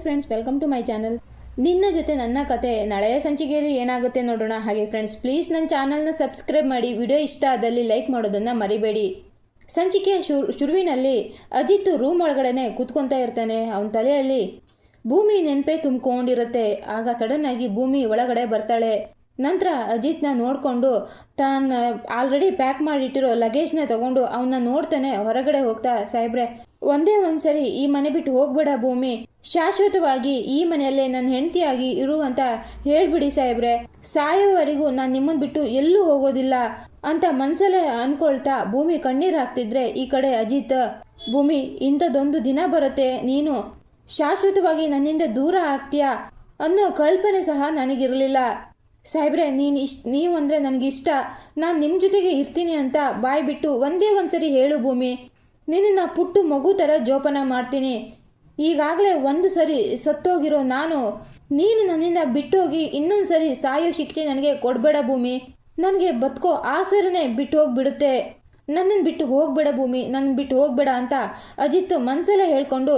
Friends, welcome to my channel. ನಿನ್ನ ಜೊತೆ ನನ್ನ ಕತೆ ನಾಳೆಯ ಸಂಚಿಕೆಯಲ್ಲಿ ಏನಾಗುತ್ತೆ ನೋಡೋಣ. ಹಾಗೆ ಫ್ರೆಂಡ್ಸ್, ಪ್ಲೀಸ್ ನನ್ನ ಚಾನಲ್ನ ಸಬ್ಸ್ಕ್ರೈಬ್ ಮಾಡಿ, ವಿಡಿಯೋ ಇಷ್ಟ ಆದಲ್ಲಿ ಲೈಕ್ ಮಾಡೋದನ್ನು ಮರಿಬೇಡಿ. ಸಂಚಿಕೆಯ ಶುರುವಿನಲ್ಲಿ ಅಜಿತ್ ರೂಮ್ ಒಳಗಡೆ ಕೂತ್ಕೊತಾ ಇರ್ತಾನೆ. ಅವನ ತಲೆಯಲ್ಲಿ ಭೂಮಿ ನೆನಪೇ ತುಂಬಿಕೊಂಡಿರುತ್ತೆ. ಆಗ ಸಡನ್ ಆಗಿ ಭೂಮಿ ಒಳಗಡೆ ಬರ್ತಾಳೆ. ನಂತರ ಅಜಿತ್ನ ನೋಡಿಕೊಂಡು ತಾನು ಆಲ್ರೆಡಿ ಪ್ಯಾಕ್ ಮಾಡಿಟ್ಟಿರೋ ಲಗೇಜ್ನ ತಗೊಂಡು ಅವನ್ನ ನೋಡ್ತಾನೆ. ಹೊರಗಡೆ ಹೋಗ್ತಾ, ಸಾಹೇಬ್ರೆ ಒಂದೇ ಒಂದ್ಸರಿ ಈ ಮನೆ ಬಿಟ್ಟು ಹೋಗ್ಬೇಡ ಭೂಮಿ, ಶಾಶ್ವತವಾಗಿ ಈ ಮನೆಯಲ್ಲೇ ನನ್ನ ಹೆಂಡತಿಯಾಗಿ ಇರು ಅಂತ ಹೇಳ್ಬಿಡಿ ಸಾಹೇಬ್ರೆ, ಸಾಯೋವರೆಗೂ ನಾನು ನಿಮ್ಮನ್ನು ಬಿಟ್ಟು ಎಲ್ಲೂ ಹೋಗೋದಿಲ್ಲ ಅಂತ ಮನ್ಸಲ್ಲೇ ಅನ್ಕೊಳ್ತಾ ಭೂಮಿ ಕಣ್ಣೀರು ಹಾಕ್ತಿದ್ರೆ, ಈ ಕಡೆ ಅಜಿತ್, ಭೂಮಿ ಇಂಥದ್ದೊಂದು ದಿನ ಬರುತ್ತೆ, ನೀನು ಶಾಶ್ವತವಾಗಿ ನನ್ನಿಂದ ದೂರ ಆಗ್ತೀಯಾ ಅನ್ನೋ ಕಲ್ಪನೆ ಸಹ ನನಗಿರಲಿಲ್ಲ ಸಾಹೇಬ್ರೆ, ನೀವು ಅಂದರೆ ನನಗಿಷ್ಟ, ನಾನು ನಿಮ್ಮ ಜೊತೆಗೆ ಇರ್ತೀನಿ ಅಂತ ಬಾಯ್ ಬಿಟ್ಟು ಒಂದೇ ಒಂದ್ಸರಿ ಹೇಳು ಭೂಮಿ, ನಿನ್ನ ಪುಟ್ಟು ಮಗು ಥರ ಜೋಪಾನ ಮಾಡ್ತೀನಿ. ಈಗಾಗಲೇ ಒಂದು ಸರಿ ಸತ್ತೋಗಿರೋ ನೀನು ನನ್ನಿಂದ ಬಿಟ್ಟೋಗಿ ಇನ್ನೊಂದು ಸರಿ ಸಾಯೋ ಶಿಕ್ಷೆ ನನಗೆ ಕೊಡಬೇಡ ಭೂಮಿ, ನನಗೆ ಬದುಕೋ ಆಸರನೇ ಬಿಟ್ಟು ಹೋಗ್ಬಿಡುತ್ತೆ, ನನ್ನನ್ನು ಬಿಟ್ಟು ಹೋಗ್ಬೇಡ ಭೂಮಿ, ನನ್ನ ಬಿಟ್ಟು ಹೋಗ್ಬೇಡ ಅಂತ ಅಜಿತ್ ಮನಸಲ್ಲೇ ಹೇಳ್ಕೊಂಡು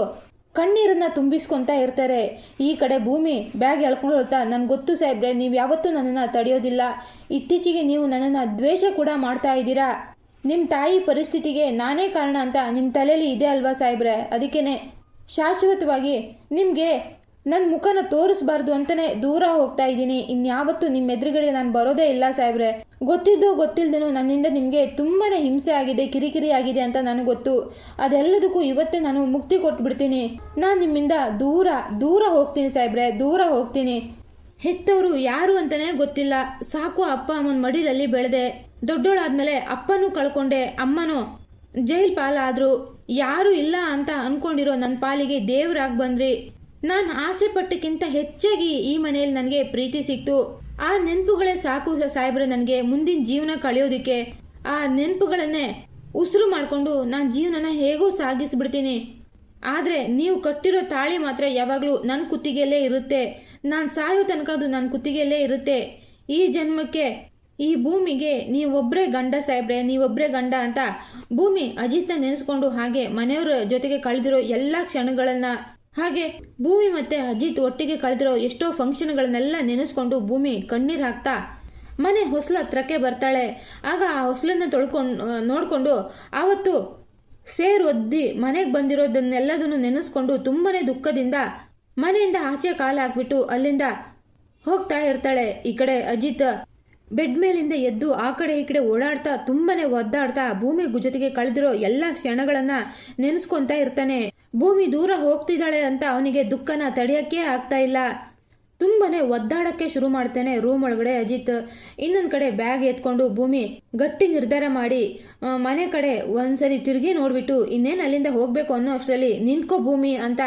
ಕಣ್ಣೀರನ್ನ ತುಂಬಿಸ್ಕೊತಾ ಇರ್ತಾರೆ. ಈ ಕಡೆ ಭೂಮಿ ಬ್ಯಾಗ್ ಎಳ್ಕೊಂಡು ಹೋಗ್ತಾ, ನನಗೆ ಗೊತ್ತು ಸಾಹೇಬ್ರೆ, ನೀವು ಯಾವತ್ತೂ ನನ್ನನ್ನು ತಡೆಯೋದಿಲ್ಲ, ಇತ್ತೀಚೆಗೆ ನೀವು ನನ್ನನ್ನು ದ್ವೇಷ ಕೂಡ ಮಾಡ್ತಾ ಇದ್ದೀರಾ, ನಿಮ್ಮ ತಾಯಿ ಪರಿಸ್ಥಿತಿಗೆ ನಾನೇ ಕಾರಣ ಅಂತ ನಿಮ್ಮ ತಲೆಯಲ್ಲಿ ಇದೆ ಅಲ್ವಾ ಸಾಹೇಬ್ರೆ, ಅದಕ್ಕೇ ಶಾಶ್ವತವಾಗಿ ನಿಮಗೆ ನನ್ನ ಮುಖನ ತೋರಿಸ್ಬಾರ್ದು ಅಂತಲೇ ದೂರ ಹೋಗ್ತಾ ಇದ್ದೀನಿ, ಇನ್ಯಾವತ್ತೂ ನಿಮ್ಮ ಎದುರುಗಡೆ ನಾನು ಬರೋದೇ ಇಲ್ಲ ಸಾಹೇಬ್ರೆ, ಗೊತ್ತಿದ್ದೋ ಗೊತ್ತಿಲ್ಲದೇನೋ ನನ್ನಿಂದ ನಿಮಗೆ ತುಂಬಾ ಹಿಂಸೆ ಆಗಿದೆ, ಕಿರಿಕಿರಿ ಆಗಿದೆ ಅಂತ ನನಗೆ ಗೊತ್ತು, ಅದೆಲ್ಲದಕ್ಕೂ ಇವತ್ತೇ ನಾನು ಮುಕ್ತಿ ಕೊಟ್ಬಿಡ್ತೀನಿ, ನಾನು ನಿಮ್ಮಿಂದ ದೂರ ದೂರ ಹೋಗ್ತೀನಿ ಸಾಹೇಬ್ರೆ, ದೂರ ಹೋಗ್ತೀನಿ. ಹೆತ್ತವರು ಯಾರು ಅಂತಲೇ ಗೊತ್ತಿಲ್ಲ, ಸಾಕು ಅಪ್ಪ ಅಮ್ಮನ ಮಡಿಲಲ್ಲಿ ಬೆಳೆದೆ, ದೊಡ್ಡೋಳಾದ್ಮೇಲೆ ಅಪ್ಪನೂ ಕಳ್ಕೊಂಡೆ, ಅಮ್ಮನೂ ಜೈಲ್ ಪಾಲಾದ್ರು, ಯಾರು ಇಲ್ಲ ಅಂತ ಅನ್ಕೊಂಡಿರೋ ನನ್ನ ಪಾಲಿಗೆ ದೇವರಾಗಿ ಬಂದ್ರಿ, ನಾನು ಆಸೆ ಪಟ್ಟಕ್ಕಿಂತ ಹೆಚ್ಚಾಗಿ ಈ ಮನೆಯಲ್ಲಿ ನನಗೆ ಪ್ರೀತಿ ಸಿಕ್ತು, ಆ ನೆನಪುಗಳೇ ಸಾಕು ಸಾಹೇಬ್ರೆ ನನಗೆ ಮುಂದಿನ ಜೀವನ ಕಳೆಯೋದಕ್ಕೆ, ಆ ನೆನಪುಗಳನ್ನೇ ಉಸಿರು ಮಾಡಿಕೊಂಡು ನಾನು ಜೀವನನ ಹೇಗೋ ಸಾಗಿಸ್ಬಿಡ್ತೀನಿ, ಆದರೆ ನೀವು ಕಟ್ಟಿರೋ ತಾಳಿ ಮಾತ್ರ ಯಾವಾಗಲೂ ನನ್ನ ಕುತ್ತಿಗೆಯಲ್ಲೇ ಇರುತ್ತೆ, ನಾನು ಸಾಯೋ ತನಕ ಅದು ನನ್ನ ಕುತ್ತಿಗೆಯಲ್ಲೇ ಇರುತ್ತೆ, ಈ ಜನ್ಮಕ್ಕೆ ಈ ಭೂಮಿಗೆ ನೀವೊಬ್ಬರೇ ಗಂಡ ಸಾಹೇಬ್ರೆ, ನೀವೊಬ್ಬರೇ ಗಂಡ ಅಂತ ಭೂಮಿ ಅಜಿತ್ನ ನೆನೆಸ್ಕೊಂಡು, ಹಾಗೆ ಮನೆಯವರ ಜೊತೆಗೆ ಕಳೆದಿರೋ ಎಲ್ಲ ಕ್ಷಣಗಳನ್ನು, ಹಾಗೆ ಭೂಮಿ ಮತ್ತೆ ಅಜಿತ್ ಒಟ್ಟಿಗೆ ಕಳೆದಿರೋ ಎಷ್ಟೋ ಫಂಕ್ಷನ್ಗಳನ್ನೆಲ್ಲ ನೆನೆಸ್ಕೊಂಡು ಭೂಮಿ ಕಣ್ಣೀರು ಹಾಕ್ತಾ ಮನೆ ಹೊಸಲ ಹತ್ರಕ್ಕೆ ಬರ್ತಾಳೆ. ಆಗ ಆ ಹೊಸಲನ್ನು ನೋಡಿಕೊಂಡು ಆವತ್ತು ಸೇರು ಒದ್ದಿ ಮನೆಗೆ ಬಂದಿರೋದನ್ನೆಲ್ಲದನ್ನು ನೆನೆಸ್ಕೊಂಡು ತುಂಬಾ ದುಃಖದಿಂದ ಮನೆಯಿಂದ ಆಚೆ ಕಾಲು ಹಾಕ್ಬಿಟ್ಟು ಅಲ್ಲಿಂದ ಹೋಗ್ತಾ ಇರ್ತಾಳೆ. ಈ ಕಡೆ ಅಜಿತ್ ಬೆಡ್ ಮೇಲಿಂದ ಎದ್ದು ಆ ಕಡೆ ಈ ಕಡೆ ಓಡಾಡ್ತಾ ತುಂಬಾನೇ ಒದ್ದಾಡ್ತಾ ಭೂಮಿ ಜೊತೆಗೆ ಕಳೆದಿರೋ ಎಲ್ಲ ಕ್ಷಣಗಳನ್ನು ನೆನೆಸ್ಕೊತಾ ಇರ್ತಾನೆ. ಭೂಮಿ ದೂರ ಹೋಗ್ತಿದ್ದಾಳೆ ಅಂತ ಅವನಿಗೆ ದುಃಖನ ತಡೆಯೋಕ್ಕೆ ಆಗ್ತಾ ಇಲ್ಲ. ತುಂಬಾನೇ ಒದ್ದಾಡಕ್ಕೆ ಶುರು ಮಾಡ್ತಾನೆ ರೂಮ್ ಒಳಗಡೆ ಅಜಿತ್. ಇನ್ನೊಂದು ಕಡೆ ಬ್ಯಾಗ್ ಎತ್ಕೊಂಡು ಭೂಮಿ ಗಟ್ಟಿ ನಿರ್ಧಾರ ಮಾಡಿ ಮನೆ ಕಡೆ ಒಂದ್ಸರಿ ತಿರುಗಿ ನೋಡ್ಬಿಟ್ಟು ಇನ್ನೇನು ಅಲ್ಲಿಂದ ಹೋಗ್ಬೇಕು ಅನ್ನೋ ಅಷ್ಟರಲ್ಲಿ ನಿಂತ್ಕೋ ಭೂಮಿ ಅಂತ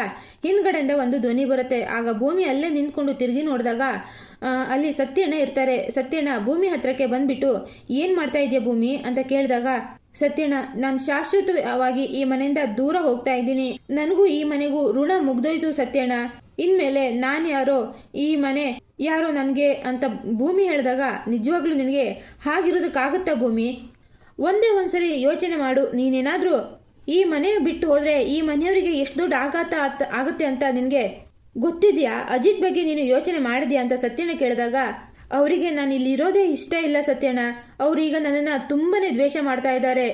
ಹಿಂದ್ಗಡೆಯಿಂದ ಒಂದು ಧ್ವನಿ ಬರುತ್ತೆ. ಆಗ ಭೂಮಿ ಅಲ್ಲೇ ನಿಂತ್ಕೊಂಡು ತಿರುಗಿ ನೋಡಿದಾಗ ಅಲ್ಲಿ ಸತ್ಯಣ್ಣ ಇರ್ತಾರೆ. ಸತ್ಯಣ್ಣ ಭೂಮಿ ಹತ್ರಕ್ಕೆ ಬಂದ್ಬಿಟ್ಟು ಏನು ಮಾಡ್ತಾ ಇದೆಯಾ ಭೂಮಿ ಅಂತ ಕೇಳಿದಾಗ, ಸತ್ಯಣ್ಣ, ನಾನು ಶಾಶ್ವತವಾಗಿ ಈ ಮನೆಯಿಂದ ದೂರ ಹೋಗ್ತಾ ಇದ್ದೀನಿ, ನನಗೂ ಈ ಮನೆಗೂ ಋಣ ಮುಗ್ದೋಯ್ತು ಸತ್ಯಣ್ಣ, ಇನ್ಮೇಲೆ ನಾನು ಯಾರೋ ಈ ಮನೆ ಯಾರೋ ನನಗೆ ಅಂತ ಭೂಮಿ ಹೇಳಿದಾಗ, ನಿಜವಾಗ್ಲೂ ನಿನಗೆ ಹಾಗಿರೋದಕ್ಕಾಗುತ್ತಾ ಭೂಮಿ? ಒಂದೇ ಒಂದ್ಸರಿ ಯೋಚನೆ ಮಾಡು, ನೀನೇನಾದರೂ ಈ ಮನೆ ಬಿಟ್ಟು ಹೋದರೆ ಈ ಮನೆಯವರಿಗೆ ಎಷ್ಟು ದೊಡ್ಡ ಆಘಾತ ಆಗುತ್ತೆ ಅಂತ ನಿನಗೆ ಗೊತ್ತಿದೆಯಾ? ಅಜಿತ್ ಬಗ್ಗೆ ನೀನು ಯೋಚನೆ ಮಾಡಿದ್ಯಾ ಅಂತ ಸತ್ಯಣ್ಣ ಕೇಳಿದಾಗ, ಅವರಿಗೆ ನಾನು ಇಲ್ಲಿ ಇರೋದೇ ಇಷ್ಟ ಇಲ್ಲ ಸತ್ಯಣ್ಣ, ಅವರೀಗ ನನ್ನನ್ನು ತುಂಬಾನೇ ದ್ವೇಷ ಮಾಡ್ತಾ ಇದ್ದಾರೆ,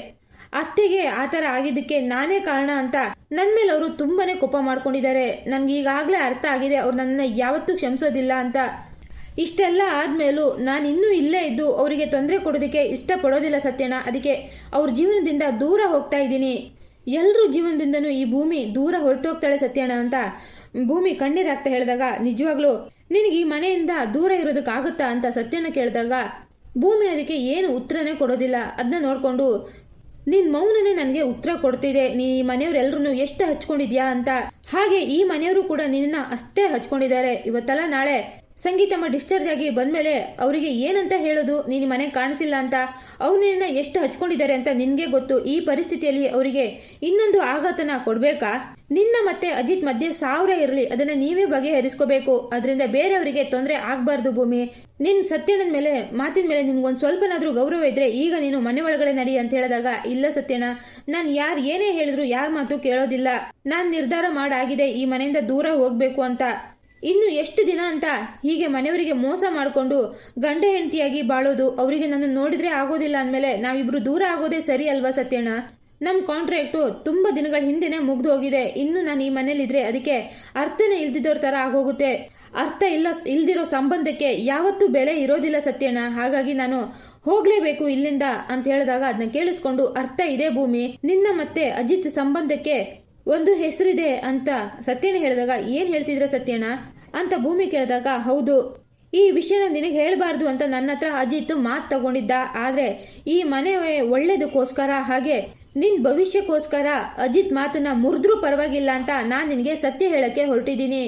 ಅತ್ತೆಗೆ ಆ ಥರ ಆಗಿದ್ದಕ್ಕೆ ನಾನೇ ಕಾರಣ ಅಂತ ನನ್ನ ಮೇಲೆ ಅವರು ತುಂಬಾನೇ ಕೋಪ ಮಾಡ್ಕೊಂಡಿದ್ದಾರೆ, ನನಗೆ ಈಗಾಗಲೇ ಅರ್ಥ ಆಗಿದೆ ಅವ್ರು ನನ್ನನ್ನು ಯಾವತ್ತೂ ಕ್ಷಮಿಸೋದಿಲ್ಲ ಅಂತ, ಇಷ್ಟೆಲ್ಲ ಆದಮೇಲೂ ನಾನು ಇನ್ನೂ ಇಲ್ಲೇ ಇದ್ದು ಅವರಿಗೆ ತೊಂದರೆ ಕೊಡೋದಕ್ಕೆ ಇಷ್ಟಪಡೋದಿಲ್ಲ ಸತ್ಯಣ್ಣ, ಅದಕ್ಕೆ ಅವ್ರ ಜೀವನದಿಂದ ದೂರ ಹೋಗ್ತಾ ಇದ್ದೀನಿ, ಎಲ್ಲರೂ ಜೀವನದಿಂದನೂ ಈ ಭೂಮಿ ದೂರ ಹೊರಟೋಗ್ತಾಳೆ ಸತ್ಯಣ್ಣ ಅಂತ ಭೂಮಿ ಕಣ್ಣೀರಾಗ್ತಾ ಹೇಳಿದಾಗ, ನಿಜವಾಗ್ಲೂ ನಿನಗೆ ಈ ಮನೆಯಿಂದ ದೂರ ಇರೋದಕ್ಕಾಗುತ್ತಾ ಅಂತ ಸತ್ಯಣ್ಣ ಕೇಳಿದಾಗ ಭೂಮಿ ಅದಕ್ಕೆ ಏನು ಉತ್ತರನೇ ಕೊಡೋದಿಲ್ಲ. ಅದನ್ನ ನೋಡಿಕೊಂಡು, ನಿನ್ನ ಮೌನನೇ ನನಗೆ ಉತ್ತರ ಕೊಡ್ತಿದೆ, ನೀ ಈ ಮನೆಯವರೆಲ್ಲರೂ ಎಷ್ಟು ಹಚ್ಕೊಂಡಿದ್ಯಾ ಅಂತ, ಹಾಗೆ ಈ ಮನೆಯವರು ಕೂಡ ನಿನ್ನ ಅಷ್ಟೇ ಹಚ್ಕೊಂಡಿದ್ದಾರೆ, ಇವತ್ತಲ್ಲ ನಾಳೆ ಸಂಗೀತಮ್ಮ ಡಿಸ್ಚಾರ್ಜ್ ಆಗಿ ಬಂದಮೇಲೆ ಅವರಿಗೆ ಏನಂತ ಹೇಳೋದು, ನೀನು ಮನೆಗೆ ಕಾಣಿಸಿಲ್ಲ ಅಂತ, ಅವ್ರು ನಿನ್ನ ಎಷ್ಟು ಹಚ್ಕೊಂಡಿದ್ದಾರೆ ಅಂತ ನಿನಗೆ ಗೊತ್ತು, ಈ ಪರಿಸ್ಥಿತಿಯಲ್ಲಿ ಅವರಿಗೆ ಇನ್ನೊಂದು ಆಘಾತನ ಕೊಡಬೇಕಾ, ನಿನ್ನ ಮತ್ತೆ ಅಜಿತ್ ಮಧ್ಯೆ 1000 ಇರಲಿ, ಅದನ್ನ ನೀವೇ ಬಗೆಹರಿಸ್ಕೋಬೇಕು. ಅದರಿಂದ ಬೇರೆಯವರಿಗೆ ತೊಂದರೆ ಆಗ್ಬಾರ್ದು ಭೂಮಿ. ನಿನ್ ಸತ್ಯಣ್ಣನ ಮೇಲೆ ಮಾತಿನ ಮೇಲೆ ನಿನ್ಗೊಂದು ಸ್ವಲ್ಪನಾದ್ರೂ ಗೌರವ ಇದ್ರೆ ಈಗ ನೀನು ಮನೆ ಒಳಗಡೆ ನಡಿ ಅಂತ ಹೇಳಿದಾಗ, ಇಲ್ಲ ಸತ್ಯಣ್ಣ, ನಾನು ಏನೇ ಹೇಳಿದ್ರು ಯಾರ ಮಾತು ಕೇಳೋದಿಲ್ಲ. ನಾನು ನಿರ್ಧಾರ ಮಾಡಾಗಿದೆ ಈ ಮನೆಯಿಂದ ದೂರ ಹೋಗ್ಬೇಕು ಅಂತ. ಇನ್ನು ಎಷ್ಟು ದಿನ ಅಂತ ಹೀಗೆ ಮನೆಯವರಿಗೆ ಮೋಸ ಮಾಡಿಕೊಂಡು ಗಂಡ ಹೆಂಡತಿಯಾಗಿ ಬಾಳೋದು? ಅವರಿಗೆ ನನ್ನ ನೋಡಿದ್ರೆ ಆಗೋದಿಲ್ಲ ಅಂದಮೇಲೆ ನಾವಿಬ್ರು ದೂರ ಆಗೋದೇ ಸರಿ ಅಲ್ವಾ ಸತ್ಯಣ್ಣ? ನಮ್ಮ ಕಾಂಟ್ರಾಕ್ಟು ತುಂಬ ದಿನಗಳ ಹಿಂದೆನೇ ಮುಗ್ದು ಹೋಗಿದೆ. ಇನ್ನು ನಾನು ಈ ಮನೇಲಿದ್ರೆ ಅದಕ್ಕೆ ಅರ್ಥನೇ ಇಲ್ದಿದ್ದವ್ರ ಥರ ಆಗೋಗುತ್ತೆ. ಅರ್ಥ ಇಲ್ದಿರೋ ಸಂಬಂಧಕ್ಕೆ ಯಾವತ್ತೂ ಬೆಲೆ ಇರೋದಿಲ್ಲ ಸತ್ಯಣ್ಣ. ಹಾಗಾಗಿ ನಾನು ಹೋಗ್ಲೇಬೇಕು ಇಲ್ಲಿಂದ ಅಂತ ಹೇಳಿದಾಗ ಅದನ್ನ ಕೇಳಿಸ್ಕೊಂಡು, ಅರ್ಥ ಇದೆ ಭೂಮಿ, ನಿನ್ನ ಮತ್ತೆ ಅಜಿತ್ ಸಂಬಂಧಕ್ಕೆ ಒಂದು ಹೆಸರಿದೆ ಅಂತ ಸತ್ಯಣ್ಣ ಹೇಳಿದಾಗ, ಏನ್ ಹೇಳ್ತಿದ್ರ ಸತ್ಯಣ್ಣ ಅಂತ ಭೂಮಿ ಕೇಳಿದಾಗ, ಹೌದು, ಈ ವಿಷಯನ ನಿನಗೆ ಹೇಳಬಾರ್ದು ಅಂತ ನನ್ನ ಹತ್ರ ಅಜಿತ್ ಮಾತು ತಗೊಂಡಿದ್ದ. ಆದ್ರೆ ಈ ಮನೆ ಒಳ್ಳೇದಕ್ಕೋಸ್ಕರ ಹಾಗೆ ನಿನ್ ಭವಿಷ್ಯಕ್ಕೋಸ್ಕರ ಅಜಿತ್ ಮಾತನ್ನ ಮುರಿದ್ರೂ ಪರವಾಗಿಲ್ಲ ಅಂತ ನಾನು ನಿನಗೆ ಸತ್ಯ ಹೇಳಕ್ಕೆ ಹೊರಟಿದ್ದೀನಿ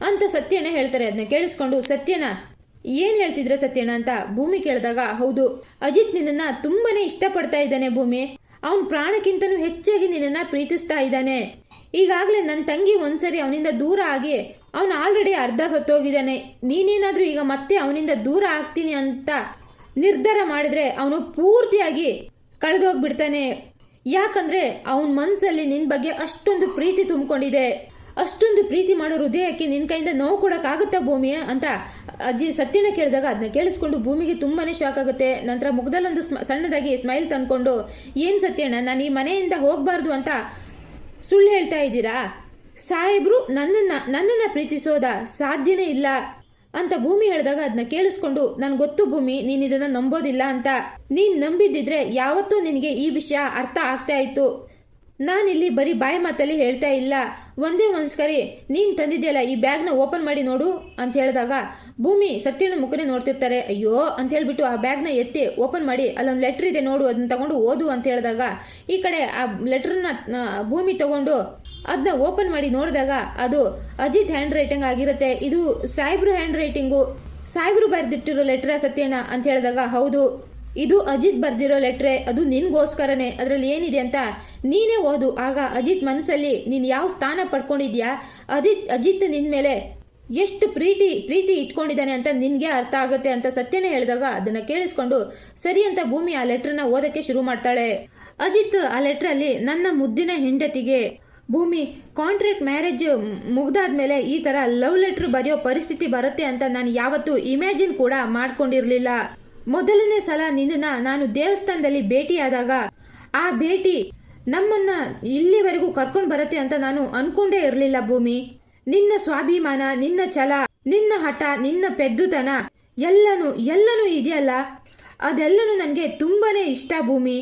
ಅಂತ ಸತ್ಯಣ್ಣ ಹೇಳ್ತಾರೆ. ಅದನ್ನ ಕೇಳಿಸ್ಕೊಂಡು, ಸತ್ಯನ ಏನ್ ಹೇಳ್ತಿದ್ರೆ ಸತ್ಯಣ್ಣ ಅಂತ ಭೂಮಿ ಕೇಳಿದಾಗ, ಹೌದು, ಅಜಿತ್ ನಿನ್ನನ್ನ ತುಂಬಾನೇ ಇಷ್ಟಪಡ್ತಾ ಇದ್ದಾನೆ ಭೂಮಿ. ಅವನ್ ಪ್ರಾಣಕ್ಕಿಂತನೂ ಹೆಚ್ಚಾಗಿ ನಿನ್ನನ್ನ ಪ್ರೀತಿಸ್ತಾ ಇದ್ದಾನೆ. ಈಗಾಗಲೇ ನನ್ನ ತಂಗಿ ಒಂದ್ಸರಿ ಅವನಿಂದ ದೂರ ಆಗಿ ಅವನು ಆಲ್ರೆಡಿ ಅರ್ಧ ಸತ್ತೋಗಿದ್ದಾನೆ. ನೀನೇನಾದ್ರೂ ಈಗ ಮತ್ತೆ ಅವನಿಂದ ದೂರ ಆಗ್ತೀನಿ ಅಂತ ನಿರ್ಧಾರ ಮಾಡಿದ್ರೆ ಅವನು ಪೂರ್ತಿಯಾಗಿ ಕಳೆದೋಗ್ಬಿಡ್ತಾನೆ. ಯಾಕಂದ್ರೆ ಅವನ ಮನಸ್ಸಲ್ಲಿ ನಿನ್ ಬಗ್ಗೆ ಅಷ್ಟೊಂದು ಪ್ರೀತಿ ತುಂಬಿಕೊಂಡಿದೆ. ಅಷ್ಟೊಂದು ಪ್ರೀತಿ ಮಾಡೋ ಹೃದಯಕ್ಕೆ ನಿನ್ ಕೈಯಿಂದ ನೋವು ಕೊಡೋಕ್ಕಾಗುತ್ತಾ ಭೂಮಿ ಅಂತ ಸತ್ಯನ ಕೇಳಿದಾಗ ಅದನ್ನ ಕೇಳಿಸ್ಕೊಂಡು ಭೂಮಿಗೆ ತುಂಬಾನೇ ಶಾಕ್ ಆಗುತ್ತೆ. ನಂತರ ಮುಖದಲ್ಲೊಂದು ಸಣ್ಣದಾಗಿ ಸ್ಮೈಲ್ ತಂದ್ಕೊಂಡು, ಏನ್ ಸತ್ಯಣ್ಣ, ನಾನು ಈ ಮನೆಯಿಂದ ಹೋಗ್ಬಾರ್ದು ಅಂತ ಸುಳ್ಳು ಹೇಳ್ತಾ ಇದ್ದೀರಾ? ಸಾಹೇಬ್ರು ನನ್ನನ್ನ ಪ್ರೀತಿಸೋದ ಸಾಧ್ಯನೇ ಇಲ್ಲ ಅಂತ ಭೂಮಿ ಹೇಳಿದಾಗ ಅದನ್ನ ಕೇಳಿಸ್ಕೊಂಡು, ನನ್ಗೆ ಗೊತ್ತು ಭೂಮಿ, ನೀನ್ ಇದನ್ನ ನಂಬೋದಿಲ್ಲ ಅಂತ. ನೀನ್ ನಂಬಿದ್ದಿದ್ರೆ ಯಾವತ್ತೂ ನಿನಗೆ ಈ ವಿಷಯ ಅರ್ಥ ಆಗ್ತಾ ಇತ್ತು. ನಾನಿಲ್ಲಿ ಬರೀ ಬಾಯಿ ಮಾತಲ್ಲಿ ಹೇಳ್ತಾ ಇಲ್ಲ. ಒಂದೇ ಒಂದ್ಸರಿ ನೀನ್ ತಂದಿದ್ಯಲ್ಲ ಈ ಬ್ಯಾಗ್ನ ಓಪನ್ ಮಾಡಿ ನೋಡು ಅಂತ ಹೇಳಿದಾಗ ಭೂಮಿ ಸತ್ಯಣ್ಣ ಮುಖನೇ ನೋಡ್ತಿರ್ತಾರೆ. ಅಯ್ಯೋ ಅಂತ ಹೇಳ್ಬಿಟ್ಟು ಆ ಬ್ಯಾಗ್ನ ಎತ್ತಿ ಓಪನ್ ಮಾಡಿ, ಅಲ್ಲೊಂದು ಲೆಟರ್ ಇದೆ ನೋಡು, ಅದನ್ನ ತಗೊಂಡು ಓದು ಅಂತ ಹೇಳಿದಾಗ ಈ ಕಡೆ ಆ ಲೆಟರ್ನ ಭೂಮಿ ತಗೊಂಡು ಅದನ್ನ ಓಪನ್ ಮಾಡಿ ನೋಡಿದಾಗ ಅದು ಅಜಿತ್ ಹ್ಯಾಂಡ್ ರೈಟಿಂಗ್ ಆಗಿರುತ್ತೆ. ಇದು ಸಾಹೇಬ್ರು ಹ್ಯಾಂಡ್ ರೈಟಿಂಗು, ಸಾಹೇಬ್ರು ಬರೆದಿಟ್ಟಿರೋ ಲೆಟರ್ ಸತ್ಯಣ್ಣ ಅಂತ ಹೇಳಿದಾಗ, ಹೌದು, ಇದು ಅಜಿತ್ ಬರ್ದಿರೋ ಲೆಟ್ರೆ, ಅದು ನಿನ್ಗೋಸ್ಕರನೇ. ಅದರಲ್ಲಿ ಏನಿದೆ ಅಂತ ನೀನೇ ಓದು. ಆಗ ಅಜಿತ್ ಮನಸ್ಸಲ್ಲಿ ನೀನು ಯಾವ ಸ್ಥಾನ ಪಡ್ಕೊಂಡಿದ್ಯಾ, ಅಜಿತ್ ನಿನ್ ಮೇಲೆ ಎಷ್ಟು ಪ್ರೀತಿ ಇಟ್ಕೊಂಡಿದ್ದಾನೆ ಅಂತ ನಿನ್ಗೆ ಅರ್ಥ ಆಗುತ್ತೆ ಅಂತ ಸತ್ಯನೇ ಹೇಳಿದಾಗ ಅದನ್ನ ಕೇಳಿಸ್ಕೊಂಡು ಸರಿ ಅಂತ ಭೂಮಿ ಆ ಲೆಟ್ರನ್ನ ಓದಕ್ಕೆ ಶುರು ಮಾಡ್ತಾಳೆ. ಅಜಿತ್ ಆ ಲೆಟ್ರಲ್ಲಿ, ನನ್ನ ಮುದ್ದಿನ ಹೆಂಡತಿಗೆ ಭೂಮಿ, ಕಾಂಟ್ರಾಕ್ಟ್ ಮ್ಯಾರೇಜ್ ಮುಗ್ದಾದ್ಮೇಲೆ ಈ ತರ ಲವ್ ಲೆಟರ್ ಬರೆಯೋ ಪರಿಸ್ಥಿತಿ ಬರುತ್ತೆ ಅಂತ ನಾನು ಯಾವತ್ತೂ ಇಮ್ಯಾಜಿನ್ ಕೂಡ ಮಾಡ್ಕೊಂಡಿರ್ಲಿಲ್ಲ. ಮೊದಲನೇ ಸಲ ನಿನ್ನ ನಾನು ದೇವಸ್ಥಾನದಲ್ಲಿ ಭೇಟಿಯಾದಾಗ ಆ ಭೇಟಿ ನಮ್ಮನ್ನ ಇಲ್ಲಿವರೆಗೂ ಕರ್ಕೊಂಡು ಬರುತ್ತೆ ಅಂತ ನಾನು ಅನ್ಕೊಂಡೇ ಇರಲಿಲ್ಲ ಭೂಮಿ. ನಿನ್ನ ಸ್ವಾಭಿಮಾನ, ನಿನ್ನ ಛಲ, ನಿನ್ನ ಹಠ, ನಿನ್ನ ಪೆದ್ದುತನ ಎಲ್ಲನೂ ಇದೆಯಲ್ಲ, ಅದೆಲ್ಲನೂ ನನಗೆ ತುಂಬಾನೇ ಇಷ್ಟ ಭೂಮಿ.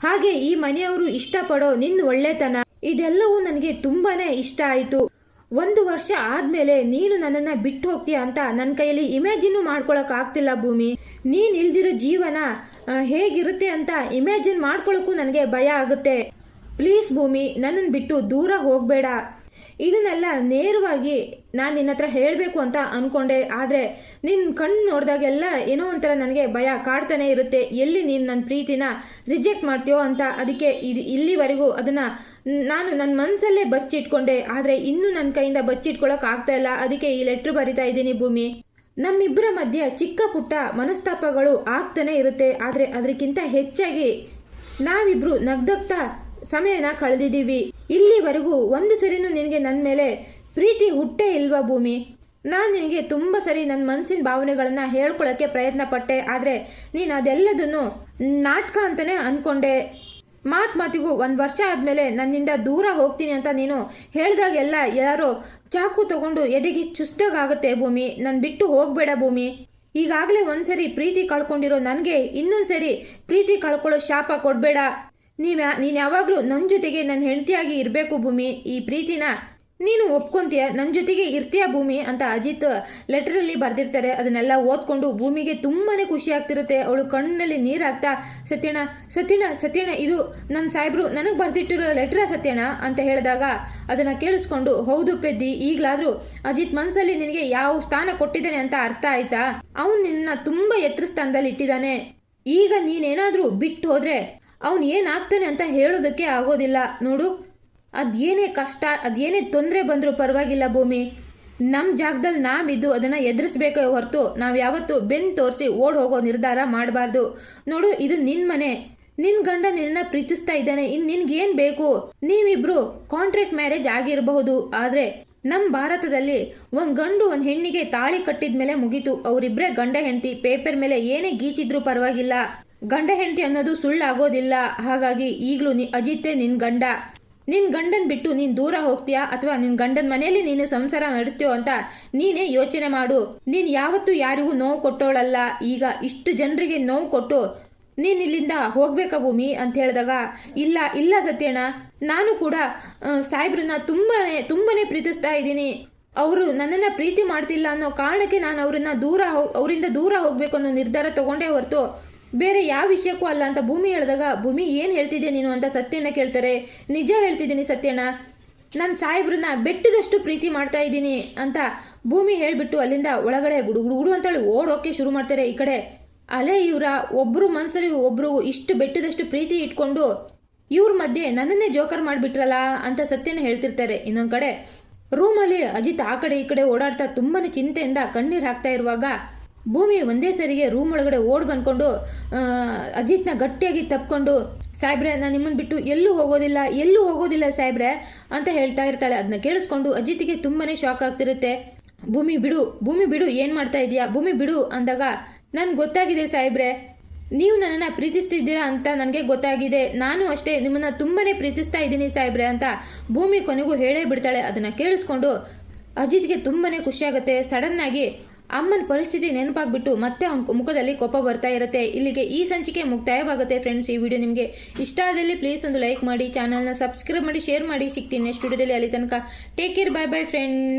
ಹಾಗೆ ಈ ಮನೆಯವರು ಇಷ್ಟಪಡೋ ನಿನ್ನ ಒಳ್ಳೆತನ, ಇದೆಲ್ಲವೂ ನನಗೆ ತುಂಬಾನೇ ಇಷ್ಟ ಆಯಿತು. 1 ವರ್ಷ ಆದ್ಮೇಲೆ ನೀನು ನನ್ನನ್ನ ಬಿಟ್ಟು ಹೋಗ್ತೀಯ ಅಂತ ನನ್ನ ಕೈಯಲ್ಲಿ ಇಮ್ಯಾಜಿನ್ ಮಾಡ್ಕೊಳಕ್ ಆಗ್ತಿಲ್ಲ ಭೂಮಿ. ನೀನ್ ಇಲ್ದಿರೋ ಜೀವನ ಹೇಗಿರುತ್ತೆ ಅಂತ ಇಮ್ಯಾಜಿನ್ ಮಾಡ್ಕೊಳಕ್ಕೂ ನನಗೆ ಭಯ ಆಗುತ್ತೆ. ಪ್ಲೀಸ್ ಭೂಮಿ, ನನ್ನನ್ನು ಬಿಟ್ಟು ದೂರ ಹೋಗಬೇಡ. ಇದನ್ನೆಲ್ಲ ನೇರವಾಗಿ ನಾನು ನಿನ್ನ ಹತ್ರ ಹೇಳಬೇಕು ಅಂತ ಅನ್ಕೊಂಡೆ. ಆದರೆ ನಿನ್ನ ಕಣ್ಣು ನೋಡಿದಾಗೆಲ್ಲ ಏನೋ ಒಂಥರ ನನಗೆ ಭಯ ಕಾಡ್ತಾನೆ ಇರುತ್ತೆ. ಎಲ್ಲಿ ನೀನು ನನ್ನ ಪ್ರೀತಿನ ರಿಜೆಕ್ಟ್ ಮಾಡ್ತೀಯೋ ಅಂತ. ಅದಕ್ಕೆ ಇಲ್ಲಿವರೆಗೂ ಅದನ್ನು ನಾನು ನನ್ನ ಮನಸ್ಸಲ್ಲೇ ಬಚ್ಚಿಟ್ಕೊಂಡೆ. ಆದರೆ ಇನ್ನೂ ನನ್ನ ಕೈಯಿಂದ ಬಚ್ಚಿಟ್ಕೊಳ್ಳೋಕೆ ಆಗ್ತಾ ಇಲ್ಲ. ಅದಕ್ಕೆ ಈ ಲೆಟ್ರ್ ಬರಿತಾ ಇದ್ದೀನಿ ಭೂಮಿ. ನಮ್ಮಿಬ್ಬರ ಮಧ್ಯೆ ಚಿಕ್ಕ ಪುಟ್ಟ ಮನಸ್ತಾಪಗಳು ಆಗ್ತಾನೆ ಇರುತ್ತೆ. ಆದರೆ ಅದಕ್ಕಿಂತ ಹೆಚ್ಚಾಗಿ ನಾವಿಬ್ರು ನಗ್ದಗ್ತಾ ಸಮಯನ ಕಳೆದಿದ್ದೀವಿ. ಇಲ್ಲಿವರೆಗೂ ಒಂದು ಸರಿನೂ ನಿನಗೆ ನನ್ನ ಮೇಲೆ ಪ್ರೀತಿ ಹುಟ್ಟೇ ಇಲ್ವಾ ಭೂಮಿ? ನಾನು ನಿನಗೆ ತುಂಬ ಸರಿ ನನ್ನ ಮನಸ್ಸಿನ ಭಾವನೆಗಳನ್ನು ಹೇಳ್ಕೊಳ್ಳೋಕ್ಕೆ ಪ್ರಯತ್ನ ಪಟ್ಟೆ. ಆದರೆ ನೀನು ಅದೆಲ್ಲದನ್ನು ನಾಟಕ ಅಂತಲೇ ಅಂದ್ಕೊಂಡೆ. ಮಾತಿಗೂ 1 ವರ್ಷ ಆದಮೇಲೆ ನನ್ನಿಂದ ದೂರ ಹೋಗ್ತೀನಿ ಅಂತ ನೀನು ಹೇಳಿದಾಗೆಲ್ಲ ಯಾರೋ ಚಾಕು ತಗೊಂಡು ಎದೆಗೆ ಚುಸ್ದಾಗುತ್ತೆ ಭೂಮಿ. ನಾನು ಬಿಟ್ಟು ಹೋಗಬೇಡ ಭೂಮಿ. ಈಗಾಗಲೇ ಒಂದ್ಸರಿ ಪ್ರೀತಿ ಕಳ್ಕೊಂಡಿರೋ ನನಗೆ ಇನ್ನೊಂದ್ಸರಿ ಪ್ರೀತಿ ಕಳ್ಕೊಳ್ಳೋ ಶಾಪ ಕೊಡಬೇಡ. ನೀನು ಯಾವಾಗಲೂ ನನ್ನ ಜೊತೆಗೆ ನನ್ನ ಹೆಂಡತಿಯಾಗಿ ಇರಬೇಕು ಭೂಮಿ. ಈ ಪ್ರೀತಿನ ನೀನು ಒಪ್ಕೊಂತೀಯ, ನನ್ನ ಜೊತೆಗೆ ಇರ್ತೀಯ ಭೂಮಿ ಅಂತ ಅಜಿತ್ ಲೆಟರಲ್ಲಿ ಬರೆದಿರ್ತಾರೆ. ಅದನ್ನೆಲ್ಲ ಓದ್ಕೊಂಡು ಭೂಮಿಗೆ ತುಂಬಾ ಖುಷಿ ಆಗ್ತಿರುತ್ತೆ. ಅವಳು ಕಣ್ಣಲ್ಲಿ ನೀರು ಹಾಕ್ತಾ ಸತ್ಯಣ್ಣ ಇದು ನನ್ನ ಸಾಹೇಬ್ರು ನನಗೆ ಬರೆದಿಟ್ಟಿರೋ ಲೆಟ್ರ ಸತ್ಯಣ್ಣ ಅಂತ ಹೇಳಿದಾಗ ಅದನ್ನು ಕೇಳಿಸ್ಕೊಂಡು, ಹೌದು ಪೆದ್ದಿ, ಈಗಲಾದರೂ ಅಜಿತ್ ಮನಸ್ಸಲ್ಲಿ ನಿನಗೆ ಯಾವ ಸ್ಥಾನ ಕೊಟ್ಟಿದ್ದಾನೆ ಅಂತ ಅರ್ಥ ಆಯ್ತಾ? ಅವನು ನಿನ್ನ ತುಂಬ ಎತ್ತರ ಸ್ಥಾನದಲ್ಲಿ ಇಟ್ಟಿದ್ದಾನೆ. ಈಗ ನೀನೇನಾದರೂ ಬಿಟ್ಟು ಹೋದರೆ ಅವನು ಏನಾಗ್ತಾನೆ ಅಂತ ಹೇಳೋದಕ್ಕೆ ಆಗೋದಿಲ್ಲ. ನೋಡು, ಅದೇನೇ ಕಷ್ಟ ಅದೇನೇ ತೊಂದರೆ ಬಂದರೂ ಪರವಾಗಿಲ್ಲ ಭೂಮಿ, ನಮ್ಮ ಜಾಗದಲ್ಲಿ ನಾವಿದ್ದು ಅದನ್ನು ಎದುರಿಸ್ಬೇಕೇ ಹೊರತು ನಾವು ಯಾವತ್ತೂ ಬೆನ್ನು ತೋರಿಸಿ ಓಡ್ ಹೋಗೋ ನಿರ್ಧಾರ ಮಾಡಬಾರ್ದು. ನೋಡು, ಇದು ನಿನ್ನ ಮನೆ, ನಿನ್ನ ಗಂಡ ನಿನ್ನ ಪ್ರೀತಿಸ್ತಾ ಇದ್ದಾನೆ, ಇನ್ನು ನಿನ್ಗೇನು ಬೇಕು? ನೀವಿಬ್ರು ಕಾಂಟ್ರಾಕ್ಟ್ ಮ್ಯಾರೇಜ್ ಆಗಿರಬಹುದು, ಆದರೆ ನಮ್ಮ ಭಾರತದಲ್ಲಿ ಒಂದು ಗಂಡು ಒಂದು ಹೆಣ್ಣಿಗೆ ತಾಳಿ ಕಟ್ಟಿದ ಮೇಲೆ ಮುಗೀತು. ಅವರಿಬ್ಬರೇ ಗಂಡ ಹೆಂಡತಿ. ಪೇಪರ್ ಮೇಲೆ ಏನೇ ಗೀಚಿದ್ರೂ ಪರವಾಗಿಲ್ಲ, ಗಂಡ ಹೆಂಡತಿ ಅನ್ನೋದು ಸುಳ್ಳಾಗೋದಿಲ್ಲ. ಹಾಗಾಗಿ ಈಗಲೂ ಅಜಿತೇ ನಿನ್ನ ಗಂಡ. ನಿನ್ನ ಗಂಡನ ಬಿಟ್ಟು ನೀನು ದೂರ ಹೋಗ್ತೀಯಾ ಅಥವಾ ನಿನ್ನ ಗಂಡನ ಮನೆಯಲ್ಲಿ ನೀನು ಸಂಸಾರ ನಡೆಸ್ತೀಯೋ ಅಂತ ನೀನೇ ಯೋಚನೆ ಮಾಡು. ನೀನು ಯಾವತ್ತೂ ಯಾರಿಗೂ ನೋವು ಕೊಟ್ಟೋಳಲ್ಲ. ಈಗ ಇಷ್ಟು ಜನರಿಗೆ ನೋವು ಕೊಟ್ಟು ನೀನು ಇಲ್ಲಿಂದ ಹೋಗ್ಬೇಕಾ ಭೂಮಿ ಅಂತ ಹೇಳಿದಾಗ, ಇಲ್ಲ ಇಲ್ಲ ಸತ್ಯಣ್ಣ, ನಾನು ಕೂಡ ಸಾಹೇಬ್ರನ್ನ ತುಂಬನೇ ಪ್ರೀತಿಸ್ತಾ ಇದ್ದೀನಿ. ಅವರು ನನ್ನನ್ನು ಪ್ರೀತಿ ಮಾಡ್ತಿಲ್ಲ ಅನ್ನೋ ಕಾರಣಕ್ಕೆ ನಾನು ಅವರಿಂದ ದೂರ ಹೋಗಬೇಕು ಅನ್ನೋ ನಿರ್ಧಾರ ತಗೊಂಡೇ ಹೊರತು ಬೇರೆ ಯಾವ ವಿಷಯಕ್ಕೂ ಅಲ್ಲ ಅಂತ ಭೂಮಿ ಹೇಳಿದಾಗ, ಭೂಮಿ ಏನು ಹೇಳ್ತಿದ್ದೆ ನೀನು ಅಂತ ಸತ್ಯಣ್ಣ ಕೇಳ್ತಾರೆ. ನಿಜ ಹೇಳ್ತಿದ್ದೀನಿ ಸತ್ಯಣ್ಣ, ನಾನು ಸಾಹೇಬ್ರನ್ನ ಬೆಟ್ಟದಷ್ಟು ಪ್ರೀತಿ ಮಾಡ್ತಾ ಇದ್ದೀನಿ ಅಂತ ಭೂಮಿ ಹೇಳಿಬಿಟ್ಟು ಅಲ್ಲಿಂದ ಒಳಗಡೆ ಗುಡುಗುಡು ಅಂತೇಳಿ ಓಡೋಕೆ ಶುರು ಮಾಡ್ತಾರೆ. ಈ ಕಡೆ ಅಲೆ ಇವರ ಒಬ್ಬರು ಮನಸ್ಸಲ್ಲಿ ಒಬ್ಬರು ಇಷ್ಟು ಬೆಟ್ಟದಷ್ಟು ಪ್ರೀತಿ ಇಟ್ಕೊಂಡು ಇವ್ರ ಮಧ್ಯೆ ನನ್ನನ್ನೇ ಜೋಕರ್ ಮಾಡಿಬಿಟ್ರಲ್ಲ ಅಂತ ಸತ್ಯನ ಹೇಳ್ತಿರ್ತಾರೆ. ಇನ್ನೊಂದು ಕಡೆ ರೂಮಲ್ಲಿ ಅಜಿತ್ ಆ ಕಡೆ ಈ ಕಡೆ ಓಡಾಡ್ತಾ ತುಂಬಾ ಚಿಂತೆಯಿಂದ ಕಣ್ಣೀರು ಹಾಕ್ತಾ ಇರುವಾಗ ಭೂಮಿ ಒಂದೇ ಸರಿಗೆ ರೂಮ್ ಒಳಗಡೆ ಓಡ್ ಬಂದ್ಕೊಂಡು ಅಜಿತ್ನ ಗಟ್ಟಿಯಾಗಿ ತಪ್ಕೊಂಡು, ಸಾಹೇಬ್ರೆ ನಾನು ನಿಮ್ಮನ್ನು ಬಿಟ್ಟು ಎಲ್ಲೂ ಹೋಗೋದಿಲ್ಲ ಸಾಹೇಬ್ರೆ ಅಂತ ಹೇಳ್ತಾ ಇರ್ತಾಳೆ. ಅದನ್ನ ಕೇಳಿಸ್ಕೊಂಡು ಅಜಿತ್ಗೆ ತುಂಬಾ ಶಾಕ್ ಆಗ್ತಿರುತ್ತೆ. ಭೂಮಿ ಬಿಡು ಏನು ಮಾಡ್ತಾ ಇದೀಯಾ, ಭೂಮಿ ಬಿಡು ಅಂದಾಗ, ನನ್ಗೆ ಗೊತ್ತಾಗಿದೆ ಸಾಹೇಬ್ರೆ, ನೀವು ನನ್ನನ್ನು ಪ್ರೀತಿಸ್ತಿದ್ದೀರಾ ಅಂತ ನನಗೆ ಗೊತ್ತಾಗಿದೆ. ನಾನು ಅಷ್ಟೇ ನಿಮ್ಮನ್ನು ತುಂಬಾ ಪ್ರೀತಿಸ್ತಾ ಇದ್ದೀನಿ ಸಾಹೇಬ್ರೆ ಅಂತ ಭೂಮಿ ಕೊನೆಗೂ ಹೇಳೇ ಬಿಡ್ತಾಳೆ. ಅದನ್ನು ಕೇಳಿಸ್ಕೊಂಡು ಅಜಿತ್ಗೆ ತುಂಬಾ ಖುಷಿಯಾಗುತ್ತೆ. ಸಡನ್ನಾಗಿ ಅಮ್ಮನ ಪರಿಸ್ಥಿತಿ ನೆನಪಾಗ್ಬಿಟ್ಟು ಮತ್ತೆ ಅವನ ಮುಖದಲ್ಲಿ ಕೋಪ ಬರ್ತಾ ಇರುತ್ತೆ. ಇಲ್ಲಿಗೆ ಈ ಸಂಚಿಕೆ ಮುಕ್ತಾಯವಾಗುತ್ತೆ ಫ್ರೆಂಡ್ಸ್. ಈ ವಿಡಿಯೋ ನಿಮಗೆ ಇಷ್ಟ ಆದಲ್ಲಿ ಪ್ಲೀಸ್ ಒಂದು ಲೈಕ್ ಮಾಡಿ, ಚಾನಲ್ನ ಸಬ್ಸ್ಕ್ರೈಬ್ ಮಾಡಿ, ಶೇರ್ ಮಾಡಿ. ಸಿಗ್ತೀನಿ ನೆಕ್ಸ್ಟ್ ವಿಡಿಯೋದಲ್ಲಿ. ಅಲ್ಲಿ ತನಕ ಟೇಕ್ ಕೇರ್, ಬಾಯ್ ಬಾಯ್ ಫ್ರೆಂಡ್ಸ್.